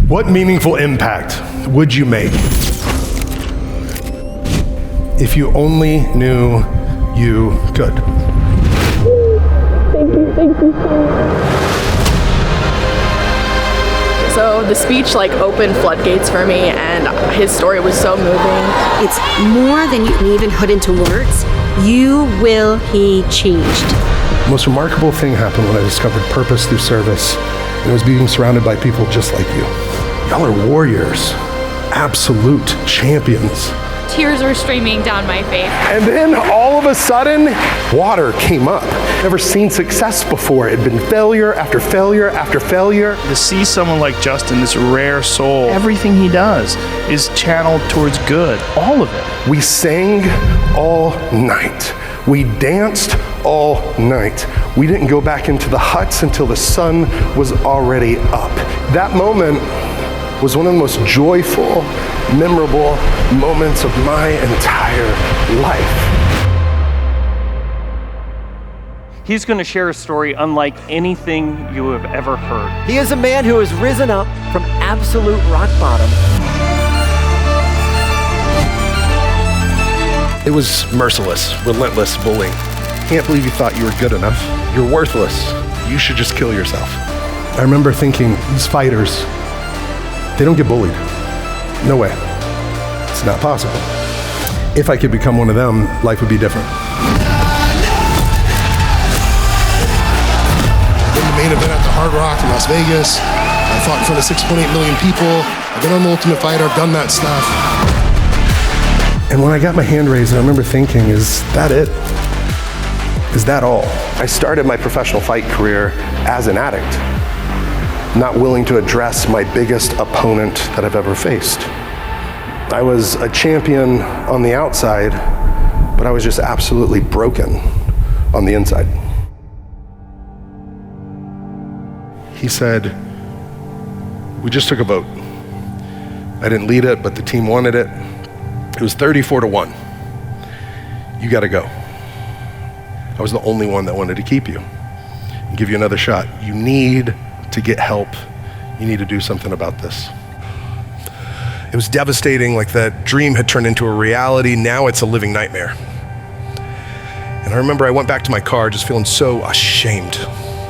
What meaningful impact would you make if you only knew you could? Thank you so much. So the speech opened floodgates for me, and his story was so moving. It's more than you can even put into words. You will be changed. The most remarkable thing happened when I discovered purpose through service, and it was being surrounded by people just like you. Y'all are warriors, absolute champions. Tears were streaming down my face. And then all of a sudden, water came up. Never seen success before. It had been failure after failure after failure. To see someone like Justin, this rare soul, everything he does is channeled towards good, all of it. We sang all night. We danced all night. We didn't go back into the huts until the sun was already up. That moment was one of the most joyful, memorable moments of my entire life. He's going to share a story unlike anything you have ever heard. He is a man who has risen up from absolute rock bottom. It was merciless, relentless bullying. Can't believe you thought you were good enough. You're worthless. You should just kill yourself. I remember thinking, these fighters, they don't get bullied. No way. It's not possible. If I could become one of them, life would be different. In the main event at the Hard Rock in Las Vegas, I fought in front of 6.8 million people. I've been on the Ultimate Fighter, I've done that stuff. And when I got my hand raised, I remember thinking, is that it? Is that all? I started my professional fight career as an addict, not willing to address my biggest opponent that I've ever faced. I was a champion on the outside, but I was just absolutely broken on the inside. He said, we just took a vote. I didn't lead it, but the team wanted it. It was 34-1. You gotta go. I was the only one that wanted to keep you and give you another shot. You need to get help. You need to do something about this. It was devastating, like that dream had turned into a reality. Now it's a living nightmare. And I remember I went back to my car just feeling so ashamed,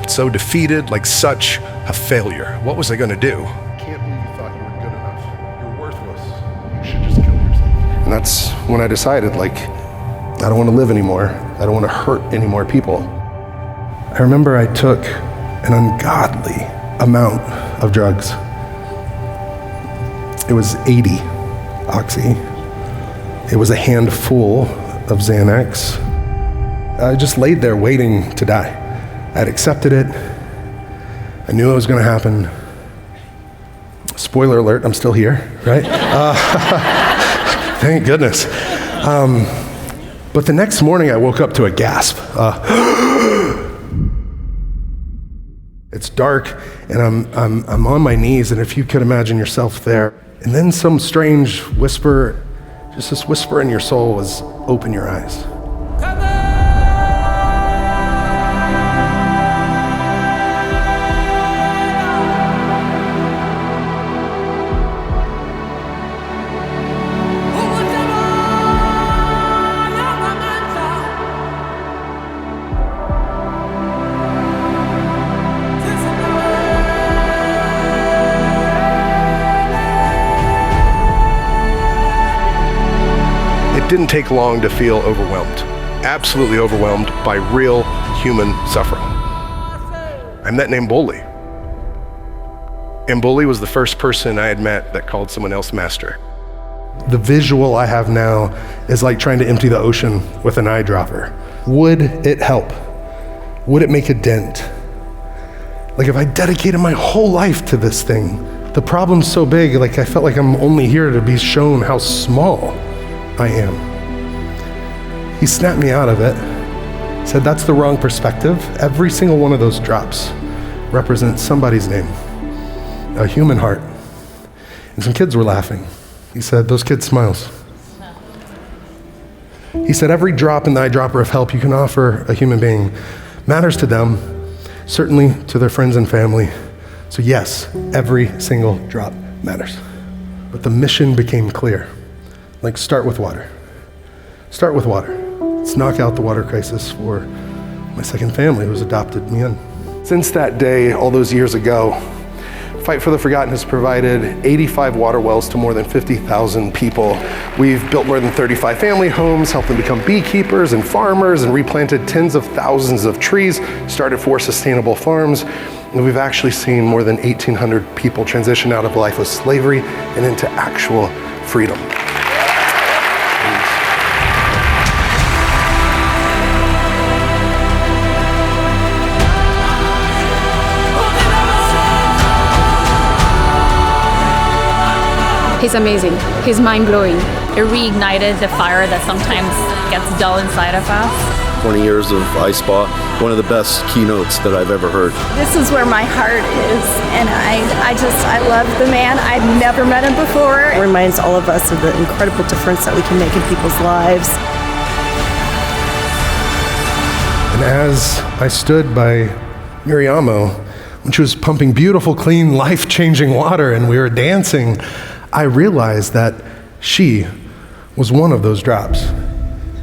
so defeated, like such a failure. What was I gonna do? I can't believe you thought you were good enough. You're worthless. You should just kill yourself. And that's when I decided, I don't wanna live anymore. I don't wanna hurt any more people. I remember I took an ungodly amount of drugs. It was 80 Oxy. It was a handful of Xanax. I just laid there waiting to die. I had accepted it. I knew it was gonna happen. Spoiler alert, I'm still here, right? Thank goodness. But the next morning I woke up to a gasp. It's dark, and I'm on my knees, and if you could imagine yourself there, and then some strange whisper, just this whisper in your soul was, open your eyes. It didn't take long to feel overwhelmed, absolutely overwhelmed by real human suffering. I met named Bully. And Bully was the first person I had met that called someone else master. The visual I have now is like trying to empty the ocean with an eyedropper. Would it help? Would it make a dent? Like if I dedicated my whole life to this thing, the problem's so big, I felt like I'm only here to be shown how small I am. He snapped me out of it, said that's the wrong perspective. Every single one of those drops represents somebody's name, a human heart. And some kids were laughing. He said, those kids' smiles. He said, every drop in the eyedropper of help you can offer a human being matters to them, certainly to their friends and family. So yes, every single drop matters. But the mission became clear. Like, start with water. Start with water. Let's knock out the water crisis for my second family who's adopted me in. Since that day, all those years ago, Fight for the Forgotten has provided 85 water wells to more than 50,000 people. We've built more than 35 family homes, helped them become beekeepers and farmers, and replanted tens of thousands of trees, started 4 sustainable farms. And we've actually seen more than 1,800 people transition out of a life of slavery and into actual freedom. He's amazing. He's mind-blowing. It reignited the fire that sometimes gets dull inside of us. 20 years of iSpa, one of the best keynotes that I've ever heard. This is where my heart is, and I love the man. I'd never met him before. It reminds all of us of the incredible difference that we can make in people's lives. And as I stood by Miriamo, when she was pumping beautiful, clean, life-changing water and we were dancing, I realized that she was one of those drops,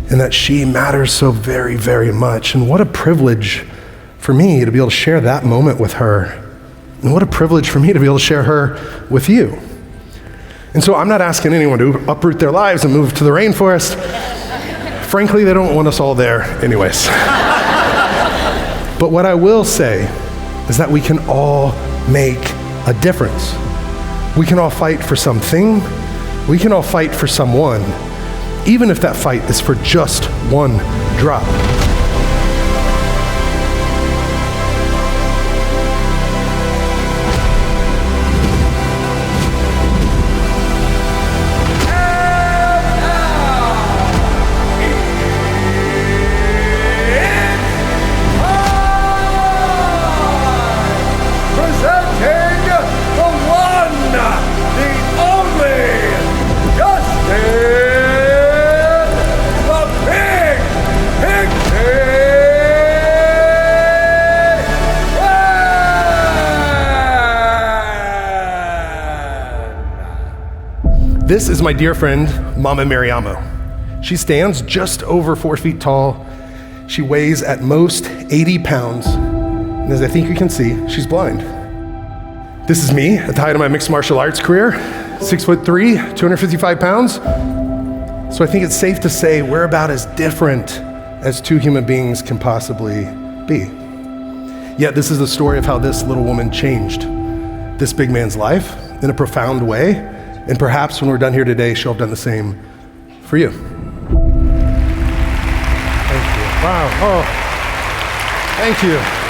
and that she matters so very, very much. And what a privilege for me to be able to share that moment with her. And what a privilege for me to be able to share her with you. And so I'm not asking anyone to uproot their lives and move to the rainforest. Frankly, they don't want us all there anyways. But what I will say is that we can all make a difference. We can all fight for something. We can all fight for someone, even if that fight is for just one drop. This is my dear friend, Mama Miriamo. She stands just over 4 feet tall. She weighs at most 80 pounds. And as I think you can see, she's blind. This is me at the height of my mixed martial arts career, 6'3", 255 pounds. So I think it's safe to say we're about as different as two human beings can possibly be. Yet this is the story of how this little woman changed this big man's life in a profound way. And perhaps when we're done here today, she'll have done the same for you. Thank you. Wow. Oh, thank you.